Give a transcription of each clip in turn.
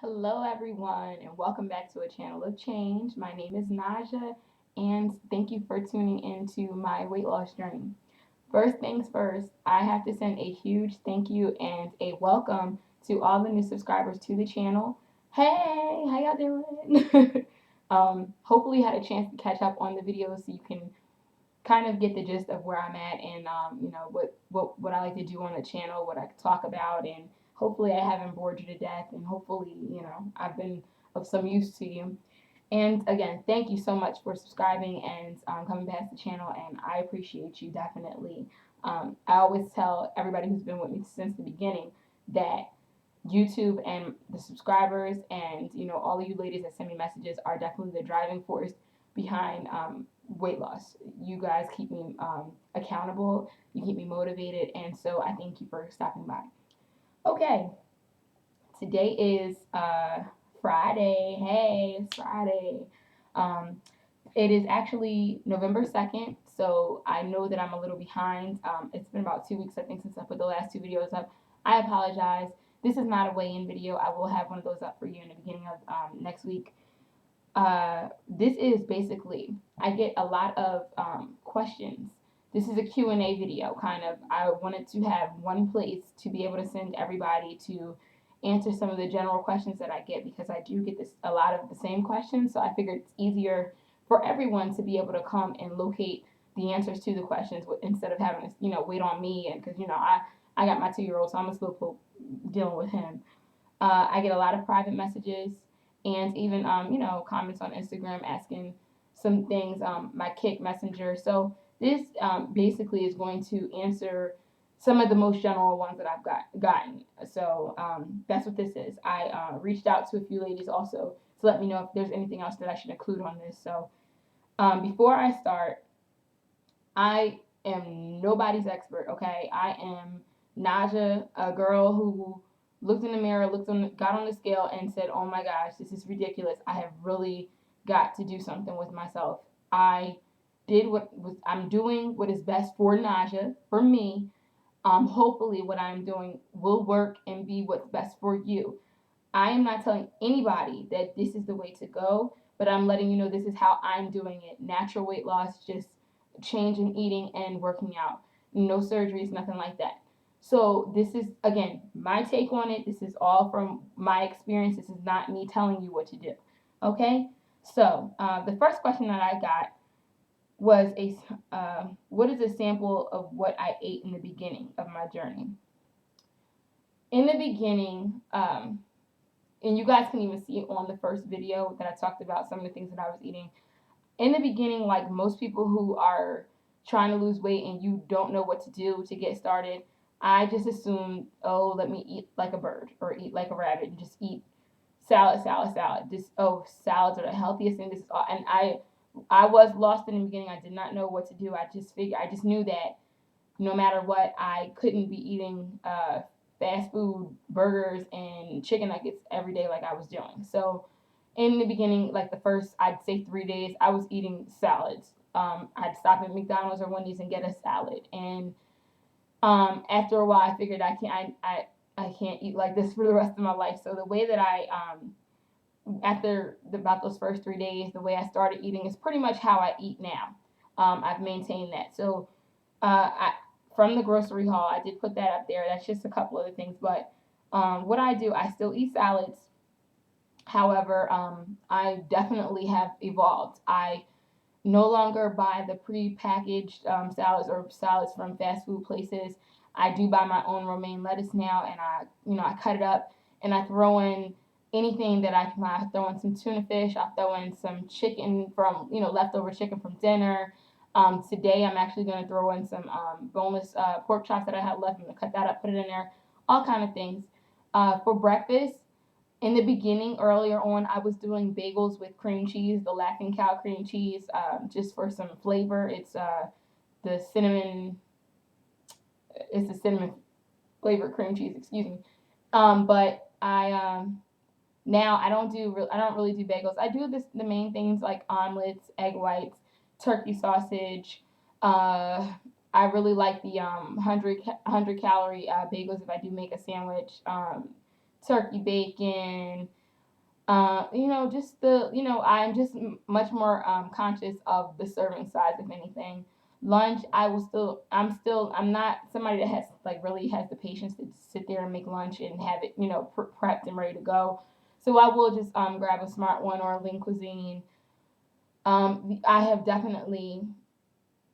Hello, everyone, and welcome back to a channel of change. My name is Naja, and thank you for tuning into my weight loss journey. First things first, I have to send a huge thank you and a welcome to all the new subscribers to the channel. Hey, how y'all doing? Hopefully, you had a chance to catch up on the videos so you can kind of get the gist of where I'm at and what I like to do on the channel, what I talk about, and hopefully I haven't bored you to death, and hopefully I've been of some use to you. And again, thank you so much for subscribing and coming past the channel, and I appreciate you definitely. I always tell everybody who's been with me since the beginning that YouTube and the subscribers and all of you ladies that send me messages are definitely the driving force behind weight loss. You guys keep me accountable, you keep me motivated, and so I thank you for stopping by. Okay, today is Friday. Hey, it's Friday. Um, it is actually November 2nd, so I know that I'm a little behind. It's been about 2 weeks, I think, since I put the last two videos up. I apologize. This is not a weigh-in video. I will have one of those up for you in the beginning of next week. This is basically, I get a lot of questions. This is a Q&A video, kind of. I wanted to have one place to be able to send everybody to answer some of the general questions that I get, because I do get a lot of the same questions, so I figured it's easier for everyone to be able to come and locate the answers to the questions instead of having to, wait on me, and because, I got my 2-year-old, so I'm a slow dealing with him. I get a lot of private messages and even comments on Instagram asking some things, my Kick Messenger. So this basically is going to answer some of the most general ones that I've gotten. So that's what this is. I reached out to a few ladies also to let me know if there's anything else that I should include on this. So before I start, I am nobody's expert, okay? I am Naja, a girl who looked in the mirror, got on the scale, and said, "Oh my gosh, this is ridiculous. I have really got to do something with myself." I did I'm doing what is best for Naja, for me. Hopefully, what I'm doing will work and be what's best for you. I am not telling anybody that this is the way to go, but I'm letting you know this is how I'm doing it. Natural weight loss, just change in eating and working out. No surgeries, nothing like that. So this is, again, my take on it. This is all from my experience. This is not me telling you what to do. Okay? So the first question that I got was what is a sample of what I ate in the beginning of my journey? In the beginning, and you guys can even see it on the first video that I talked about some of the things that I was eating. In the beginning, like most people who are trying to lose weight and you don't know what to do to get started, I just assumed, oh, let me eat like a bird or eat like a rabbit and just eat salad, salad, salad. Just, oh, salads are the healthiest thing. This is all. And I was lost in the beginning. I did not know what to do. I just knew that no matter what, I couldn't be eating fast food burgers and chicken nuggets every day like I was doing. So in the beginning, like the first, I'd say 3 days, I was eating salads. I'd stop at McDonald's or Wendy's and get a salad. And after a while, I figured I can't eat like this for the rest of my life. So the way that after about those first 3 days, the way I started eating is pretty much how I eat now. I've maintained that. So from the grocery haul, I did put that up there. That's just a couple of the things. But what I do, I still eat salads. However, I definitely have evolved. I no longer buy the pre-packaged salads or salads from fast food places. I do buy my own romaine lettuce now, and I cut it up and I throw in anything that I can. I throw in some tuna fish. I throw in some chicken from leftover chicken from dinner. Today I'm actually going to throw in some boneless pork chops that I had left. I'm going to cut that up, put it in there, all kind of things. For breakfast, in the beginning, earlier on, I was doing bagels with cream cheese, the Laughing Cow cream cheese, just for some flavor. The cinnamon, it's the cinnamon flavored cream cheese, excuse me. But now I don't really do bagels. I do the main things like omelets, egg whites, turkey sausage. I really like the 100 calorie bagels if I do make a sandwich. Turkey bacon, Just I'm just much more conscious of the serving size, if anything. Lunch, I'm not somebody that has like really has the patience to sit there and make lunch and have it, prepped and ready to go. So I will just grab a Smart One or a Lean Cuisine. I have definitely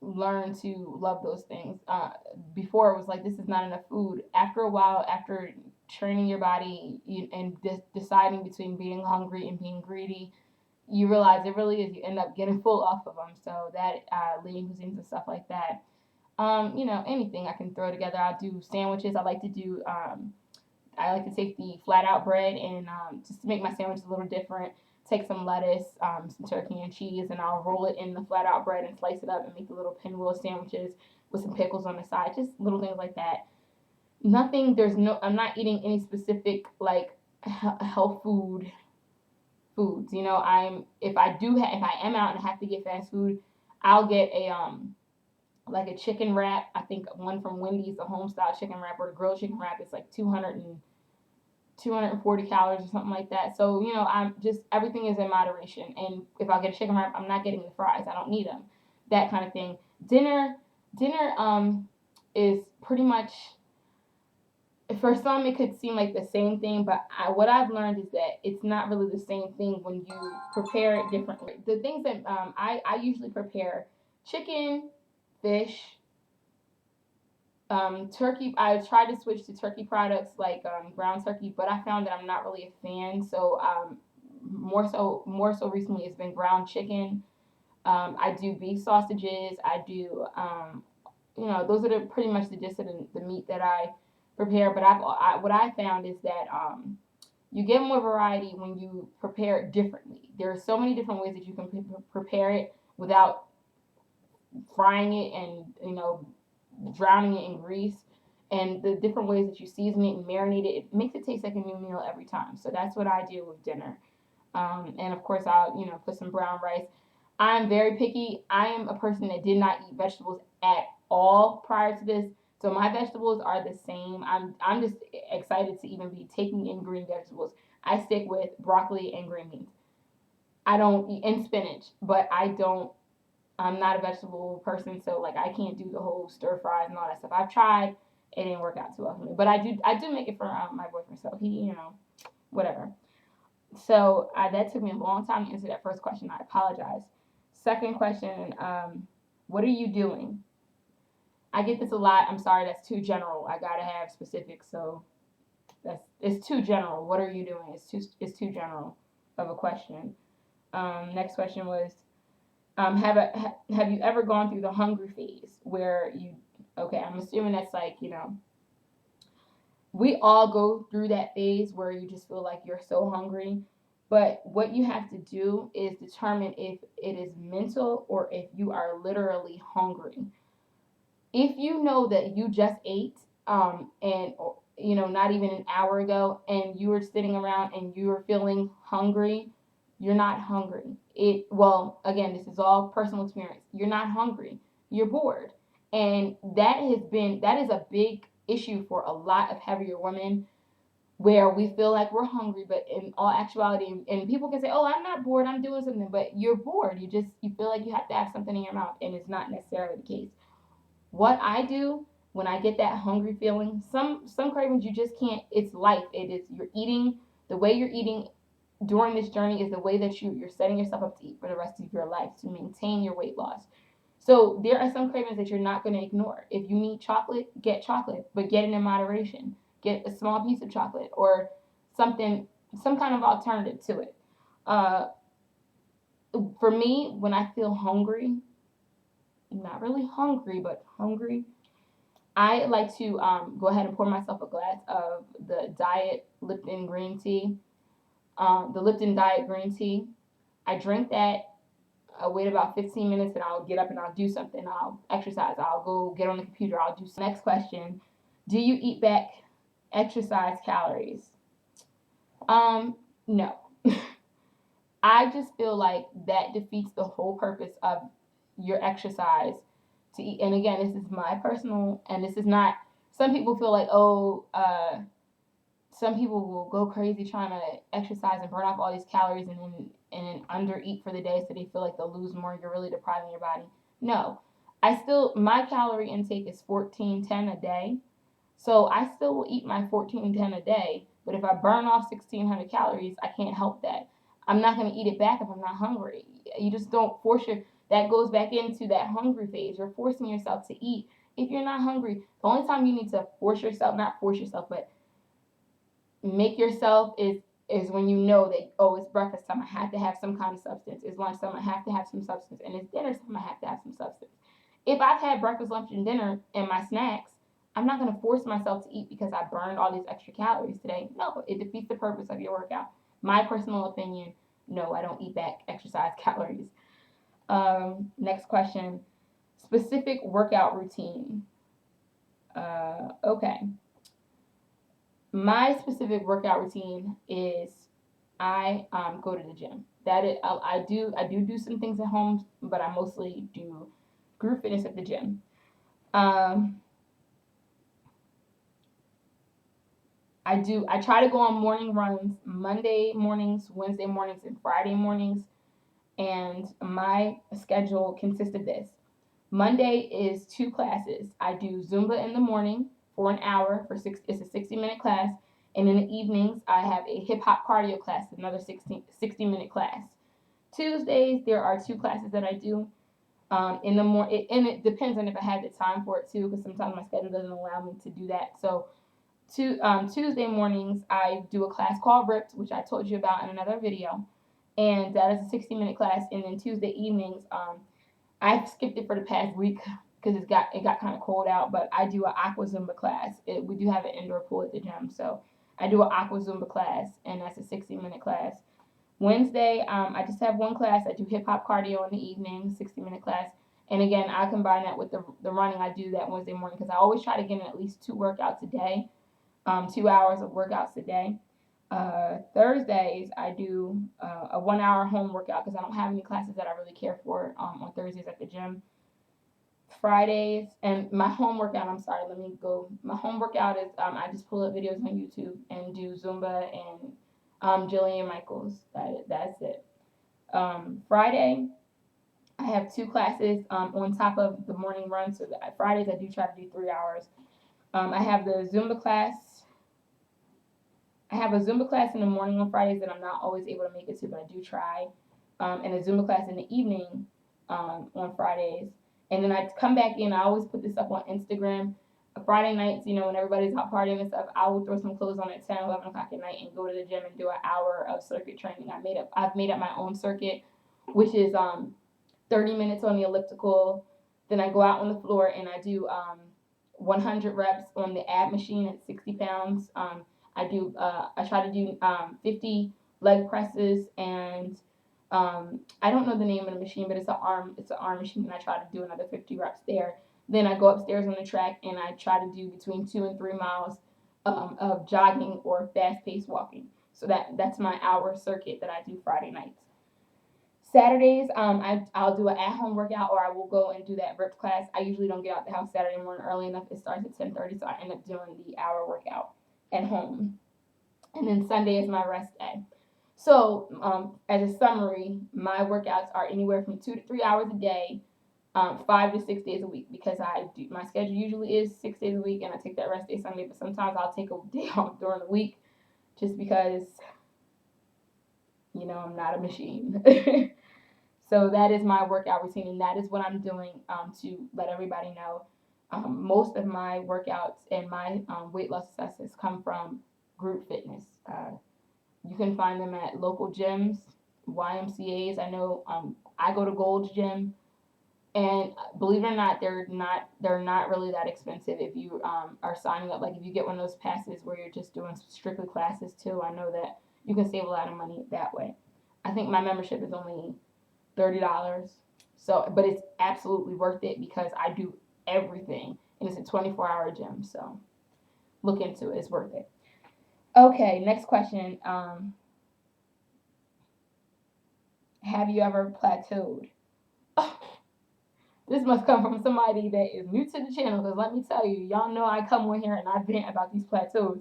learned to love those things. Before it was like this is not enough food. After a while, after training your body and deciding between being hungry and being greedy, you realize it really is. You end up getting full off of them. So that lean cuisines and stuff like that. Anything I can throw together. I'll do sandwiches. I like to take the flat out bread and just to make my sandwiches a little different. Take some lettuce, some turkey and cheese, and I'll roll it in the flat out bread and slice it up and make the little pinwheel sandwiches with some pickles on the side. Just little things like that. Nothing. I'm not eating any specific like health foods. If I am out and I have to get fast food, I'll get a like a chicken wrap. I think one from Wendy's, the home style chicken wrap or the grilled chicken wrap. It's like 240 calories or something like that. So, I'm just, everything is in moderation. And if I get a chicken wrap, I'm not getting the fries. I don't need them. That kind of thing. Dinner is pretty much, for some, it could seem like the same thing, but what I've learned is that it's not really the same thing when you prepare it differently. The things that I usually prepare chicken, fish, turkey. I tried to switch to turkey products like ground turkey, but I found that I'm not really a fan. So more so recently, it's been ground chicken. I do beef sausages. I do those are pretty much the gist of the meat that I prepare. But what I found is that you get more variety when you prepare it differently. There are so many different ways that you can prepare it without frying it and drowning it in grease, and the different ways that you season it and marinate it, it makes it taste like a new meal every time. So that's what I do with dinner. And of course, I'll put some brown rice. I'm very picky. I am a person that did not eat vegetables at all prior to this, so my vegetables are the same. I'm just excited to even be taking in green vegetables. I stick with broccoli and green beans. I don't eat and spinach, but I'm not a vegetable person, so like I can't do the whole stir fries and all that stuff. I've tried, it didn't work out too well for me. But I do make it for my boyfriend, so he, whatever. So that took me a long time to answer that first question. I apologize. Second question, what are you doing? I get this a lot. I'm sorry, that's too general. I gotta have specifics, so it's too general. What are you doing? It's too general of a question. Next question was, have you ever gone through the hungry phase where I'm assuming that's like, we all go through that phase where you just feel like you're so hungry. But what you have to do is determine if it is mental or if you are literally hungry. If you know that you just ate, and not even an hour ago, and you were sitting around and you were feeling hungry, you're not hungry. Again, this is all personal experience. You're not hungry. You're bored. And that is a big issue for a lot of heavier women, where we feel like we're hungry, but in all actuality, and people can say, "Oh, I'm not bored. I'm doing something," but you're bored. You feel like you have to have something in your mouth, and it's not necessarily the case. What I do when I get that hungry feeling, some cravings you just can't. It's life. It is you're eating the way you're eating during this journey is the way that you're setting yourself up to eat for the rest of your life to maintain your weight loss. So there are some cravings that you're not going to ignore. If you need chocolate, get chocolate, but get it in moderation. Get a small piece of chocolate or something, some kind of alternative to it. Uh, for me, when I feel hungry, not really hungry, but hungry, I like to go ahead and pour myself a glass of the Diet Lipton green tea, the Lipton Diet green tea. I drink that. I'll wait about 15 minutes and I'll get up and I'll do something. I'll exercise. I'll go get on the computer. I'll do some. Next question. Do you eat back exercise calories? No. I just feel like that defeats the whole purpose of your exercise to eat. And again, this is my personal, and this is not, some people feel like, some people will go crazy trying to exercise and burn off all these calories and then under eat for the day so they feel like they'll lose more. You're really depriving your body. No, my calorie intake is 1410 a day. So I still will eat my 1410 a day, but if I burn off 1600 calories, I can't help that. I'm not going to eat it back if I'm not hungry. You just don't force that goes back into that hungry phase. You're forcing yourself to eat if you're not hungry. The only time you need to not force yourself, but make yourself is when you know that, oh, it's breakfast time, I have to have some kind of substance. It's lunchtime, I have to have some substance. And it's dinner time, I have to have some substance. If I've had breakfast, lunch, and dinner and my snacks, I'm not going to force myself to eat because I burned all these extra calories today. No, it defeats the purpose of your workout. My personal opinion, no, I don't eat back exercise calories. Next question. Specific workout routine. Okay. My specific workout routine is I go to the gym. I do some things at home, but I mostly do group fitness at the gym. I try to go on morning runs Monday mornings, Wednesday mornings, and Friday mornings. And my schedule consists of this. Monday is 2 classes. I do Zumba in the morning for an hour it's a 60-minute class, and in the evenings I have a hip hop cardio class, another 60-minute class. Tuesdays there are 2 classes that I do in the morning, and it depends on if I have the time for it too, because sometimes my schedule doesn't allow me to do that. So Tuesday mornings I do a class called Ripped, which I told you about in another video, and that is a 60-minute class. And then Tuesday evenings, I've skipped it for the past week because it got kind of cold out, but I do an aqua Zumba class. We do have an indoor pool at the gym, so I do an aqua Zumba class, and that's a 60-minute class. Wednesday, I just have one class. I do hip hop cardio in the evening, 60-minute class. And again, I combine that with the running. I do that Wednesday morning because I always try to get in at least 2 workouts a day, 2 hours of workouts a day. Thursdays, I do a 1-hour home workout because I don't have any classes that I really care for on Thursdays at the gym. Fridays, and my home workout, my home workout is I just pull up videos on YouTube and do Zumba and Jillian Michaels. That's it. Friday, I have 2 classes on top of the morning run. So Fridays, I do try to do 3 hours. I have the Zumba class. I have a Zumba class in the morning on Fridays that I'm not always able to make it to, but I do try. And a Zumba class in the evening on Fridays. And then I come back in. I always put this up on Instagram. Friday nights, when everybody's out partying and stuff, I will throw some clothes on at 10, 11 o'clock at night and go to the gym and do an hour of circuit training. I've made up my own circuit, which is 30 minutes on the elliptical. Then I go out on the floor and I do 100 reps on the ab machine at 60 pounds. I try to do 50 leg presses, and I don't know the name of the machine, but it's an arm machine, and I try to do another 50 reps there. Then I go upstairs on the track and I try to do between 2 and 3 miles of jogging or fast-paced walking. So that's my hour circuit that I do Friday nights. Saturdays, I'll do an at-home workout, or I will go and do that ripped class. I usually don't get out the house Saturday morning early enough. It starts at 10:30, so I end up doing the hour workout at home. And then Sunday is my rest day. So as a summary, my workouts are anywhere from 2 to 3 hours a day, 5 to 6 days a week, because my schedule usually is 6 days a week, and I take that rest day Sunday, but sometimes I'll take a day off during the week just because, I'm not a machine. So that is my workout routine, and that is what I'm doing to let everybody know. Most of my workouts and my weight loss successes come from group fitness. You can find them at local gyms, YMCAs. I know I go to Gold's Gym, and believe it or not, they're not really that expensive if you are signing up. Like if you get one of those passes where you're just doing strictly classes too, I know that you can save a lot of money that way. I think my membership is only $30. So, but it's absolutely worth it because I do everything, and it's a 24-hour gym. So look into it; it's worth it. Okay, next question. Have you ever plateaued? This must come from somebody that is new to the channel, because let me tell you, y'all know I come on here and I vent about these plateaus.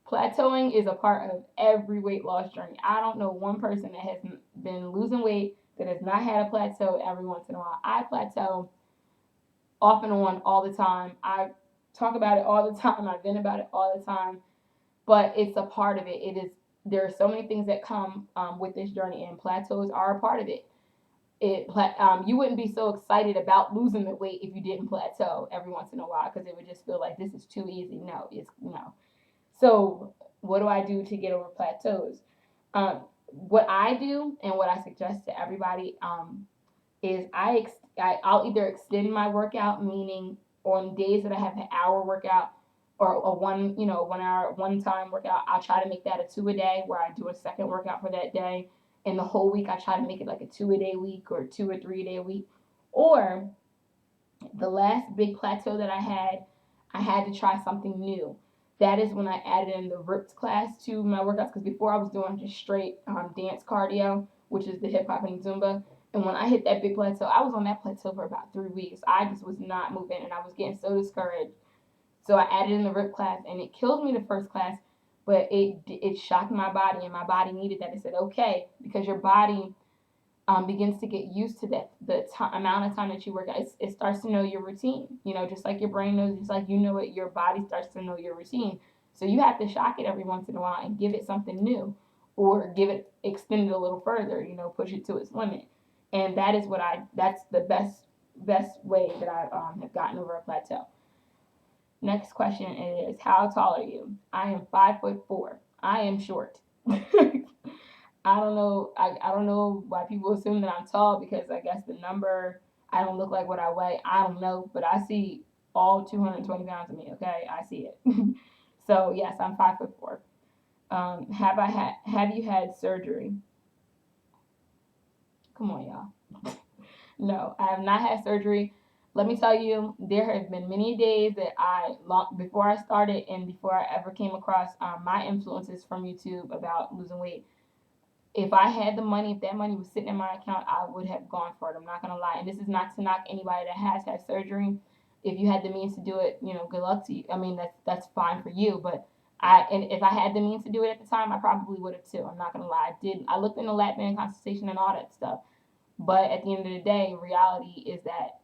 Plateauing is a part of every weight loss journey. I don't know one person that has been losing weight that has not had a plateau every once in a while. I plateau off and on all the time. I talk about it all the time. I vent about it all the time. But it's a part of it. It is. There are so many things that come with this journey, and plateaus are a part of it. You wouldn't be so excited about losing the weight if you didn't plateau every once in a while, because it would just feel like this is too easy. No, it's no. So what do I do to get over plateaus? What I do and what I suggest to everybody is I'll either extend my workout, meaning on days that I have an hour workout or a 1 hour, one time workout, I'll try to make that a 2 a day, where I do a second workout for that day. And the whole week, I try to make it like a 2 a day week or 2 or 3 day week. Or the last big plateau that I had to try something new. That is when I added in the ripped class to my workouts, because before I was doing just straight dance cardio, which is the hip hop and Zumba. And when I hit that big plateau, I was on that plateau for about 3 weeks. I just was not moving, and I was getting so discouraged. So I added in the ripped class, and it killed me the first class, but it shocked my body, and my body needed that. It said, okay, because your body begins to get used to amount of time that you work out. It starts to know your routine, just like your brain knows, just like it, your body starts to know your routine. So you have to shock it every once in a while and give it something new, or extend it a little further, push it to its limit. And that's the best way that I have gotten over a plateau. Next question is, how tall are you? I am 5'4". I am short. I don't know. I don't know why people assume that I'm tall, because I guess the number, I don't look like what I weigh. I don't know, but I see all 220 pounds of me. Okay, I see it. So yes, I'm 5'4". Have you had surgery? Come on, y'all. No, I have not had surgery. Let me tell you, there have been many days that before I started and before I ever came across my influences from YouTube about losing weight. If I had the money, if that money was sitting in my account, I would have gone for it. I'm not gonna lie. And this is not to knock anybody that has had surgery. If you had the means to do it, good luck to you. I mean, that's fine for you. But if I had the means to do it at the time, I probably would have too. I'm not gonna lie. I looked into lap band consultation and all that stuff. But at the end of the day, reality is that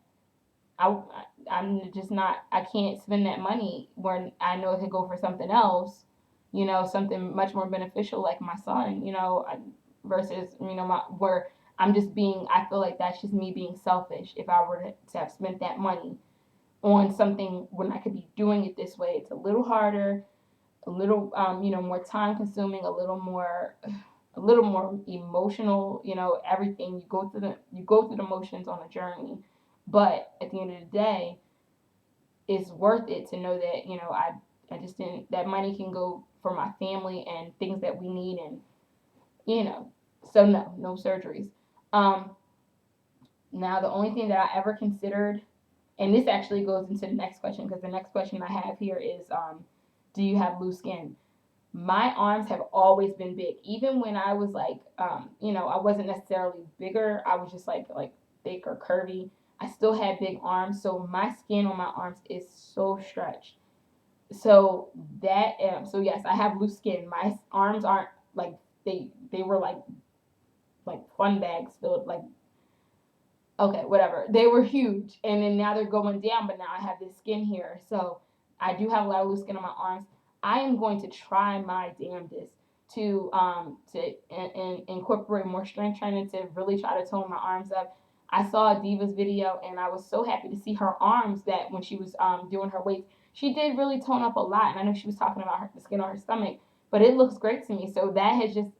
I'm just not. I can't spend that money where I know it could go for something else. Something much more beneficial, like my son. Versus where I'm just being. I feel like that's just me being selfish. If I were to have spent that money on something when I could be doing it this way, it's a little harder, a little more time consuming, a little more emotional. Everything you go through the motions on a journey, but at the end of the day, it's worth it to know that I just didn't. That money can go for my family and things that we need, and you know. So no surgeries. Um, Now the only thing that I ever considered, and this actually goes into the next question, because the next question I have here is, do you have loose skin? My arms have always been big, even when I was like, I wasn't necessarily bigger. I was just like thick or curvy. I still had big arms, so my skin on my arms is so stretched. So yes, I have loose skin. My arms aren't like they were like fun bags filled, like, okay, whatever. They were huge, and then now they're going down, but now I have this skin here. So I do have a lot of loose skin on my arms. I am going to try my damnedest to incorporate more strength training to really try to tone my arms up. I saw a Diva's video, and I was so happy to see her arms, that when she was doing her weights, she did really tone up a lot. And I know she was talking about the skin on her stomach, but it looks great to me. So that has just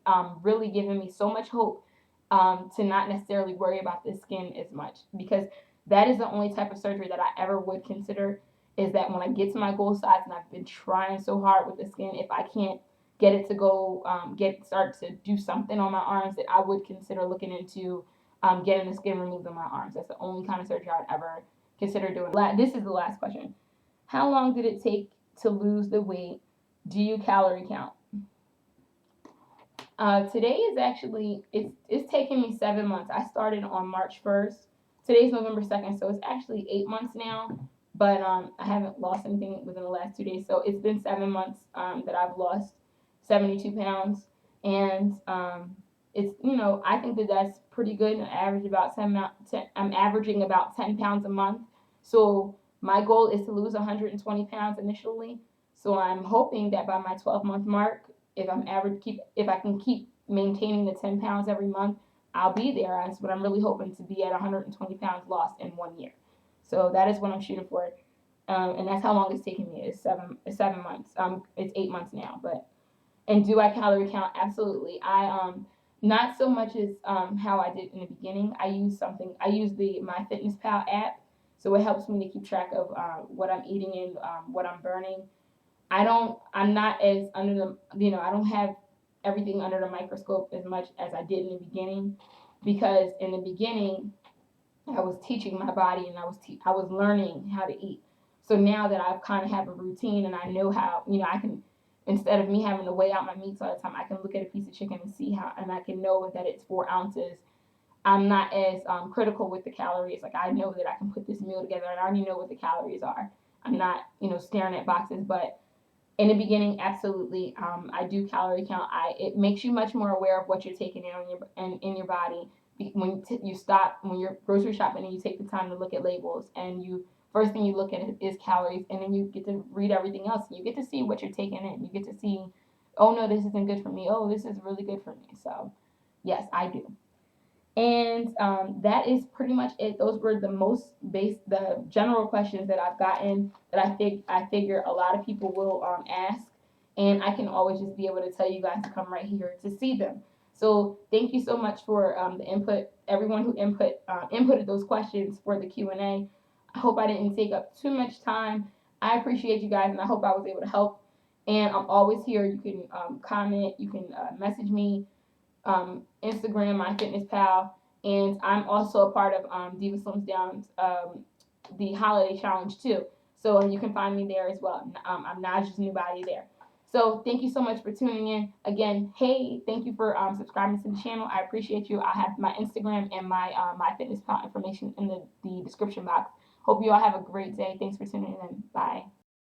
really given me so much hope to not necessarily worry about the skin as much, because that is the only type of surgery that I ever would consider, is that when I get to my goal size, and I've been trying so hard with the skin, if I can't get it to go, start to do something on my arms, that I would consider looking into getting the skin removed on my arms. That's the only kind of surgery I would ever consider doing. This is the last question. How long did it take to lose the weight? Do you calorie count? Today is actually, it's taken me 7 months. I started on March 1st. Today's November 2nd, so it's actually 8 months now. but I haven't lost anything within the last 2 days. So it's been 7 months that I've lost 72 pounds, and it's, I think that that's pretty good. I'm averaging about 10 pounds a month. So my goal is to lose 120 pounds initially. So I'm hoping that by my 12-month mark, if I can keep maintaining the 10 pounds every month, I'll be there. That's what I'm really hoping, to be at 120 pounds lost in 1 year. So that is what I'm shooting for, and that's how long it's taken me. It's 7 months. It's 8 months now. But and do I calorie count? Absolutely. I not so much as how I did in the beginning. I use the Myfitnesspal app, so it helps me to keep track of what I'm eating and what I'm burning. I'm not as under I don't have everything under the microscope as much as I did in the beginning, because in the beginning I was teaching my body, and I was learning how to eat. So now that I've kind of have a routine, and I know how, I can, instead of me having to weigh out my meats all the time, I can look at a piece of chicken and see how, and I can know that it's 4 ounces. I'm not as critical with the calories. Like, I know that I can put this meal together, and I already know what the calories are. I'm not, staring at boxes. But in the beginning, absolutely, I do calorie count. It makes you much more aware of what you're taking in on in your body. You stop when you're grocery shopping, and you take the time to look at labels, and you first thing you look at is calories, and then you get to read everything else. You get to see what you're taking in. You get to see, oh no, this isn't good for me. Oh, this is really good for me. So yes, I do. And that is pretty much it. Those were the general questions that I've gotten, that I figure a lot of people will ask, and I can always just be able to tell you guys to come right here to see them. So thank you so much for the input, everyone who inputted those questions for the Q&A. I hope I didn't take up too much time. I appreciate you guys, and I hope I was able to help. And I'm always here. You can comment, you can message me, Instagram, Myfitnesspal, and I'm also a part of Diva Slims Down, the holiday challenge too. So you can find me there as well. I'm NadjsNewBody there. So thank you so much for tuning in. Again, hey, thank you for subscribing to the channel. I appreciate you. I have my Instagram and my Myfitnesspal information in the description box. Hope you all have a great day. Thanks for tuning in. Bye.